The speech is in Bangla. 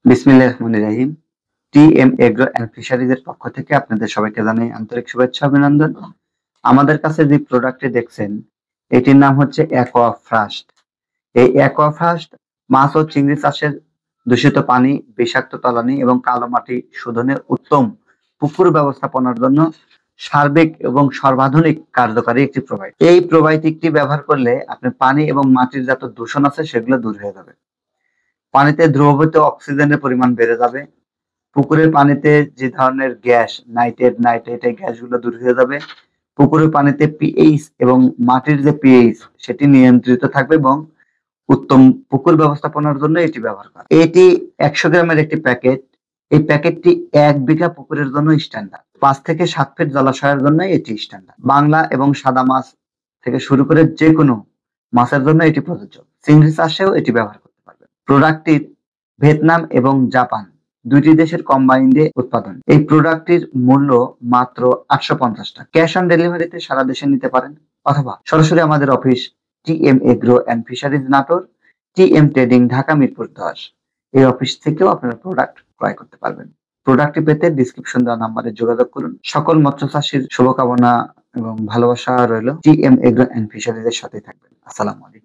বিসমিল্লাহির রহমানির রহিম। টিএম এগ্রো অ্যান্ড ফিশারিজের পক্ষ থেকে আপনাদের সবাইকে জানাই আন্তরিক শুভেচ্ছা অভিনন্দন। আমাদের কাছে যে প্রোডাক্টটি দেখছেন এটির নাম হচ্ছে অ্যাকোয়াফ্রাস্ট। এই অ্যাকোয়াফ্রাস্ট মাছ ও চিংড়ি চাষের দূষিত পানি, বিষাক্ত তলানি এবং কালো মাটি শোধনের উত্তম পুকুর ব্যবস্থাপনার জন্য সার্বিক এবং সর্বাধুনিক কার্যকারী একটি প্রোবায়োটিক। এই প্রোবায়োটিকটি ব্যবহার করলে আপনার পানি এবং মাটির যত দূষণ আছে সেগুলো দূর হয়ে যাবে। পানিতে দ্রবীভূত অক্সিজেনের পরিমাণ বেড়ে যাবে। পুকুরের পানিতে যে ধরনের গ্যাস, নাইট্রেট এই গ্যাসগুলো দূর হয়ে যাবে। পুকুরের পানিতে পিএইচ এবং মাটির যে পিএইচ সেটি নিয়ন্ত্রিত থাকবে এবং উত্তম পুকুর ব্যবস্থাপনার জন্য এটি ব্যবহার করা। এটি 100 গ্রামের একটি প্যাকেট। এই প্যাকেটটি 1 বিঘা পুকুরের জন্য স্ট্যান্ডার্ড। 5 থেকে 7 ফিট জলাশয়ের জন্য এটি স্ট্যান্ডার্ড। বাংলা এবং সাদা মাছ থেকে শুরু করে যে কোনো মাছের জন্য এটি প্রযোজ্য। চিংড়ি চাষেও এটি ব্যবহার করতে পারবেন। প্রোডাক্টটির ভিয়েতনাম এবং জাপান দুইটি দেশের কম্বাইন্ডে উৎপাদন। এই প্রোডাক্টটির মূল্য মাত্র 850 টাকা। ক্যাশ অন ডেলিভারিতে সারা দেশে নিতে পারেন অথবা সরাসরি আমাদের office TM agro and fisheries Natore, TM trading Dhaka Mirpur 10 এই অফিস থেকেও আপনারা প্রোডাক্ট ক্রয় করতে পারবেন। প্রোডাক্টটি পেতে ডিসক্রিপশন দেওয়া নাম্বারে যোগাযোগ করুন। সকল মৎস্য চাষীর শুভকামনা এবং ভালোবাসা রইল। টিএম এগ্রো অ্যান্ড ফিশারিজের সাথে থাকবেন। আসসালামু আলাইকুম।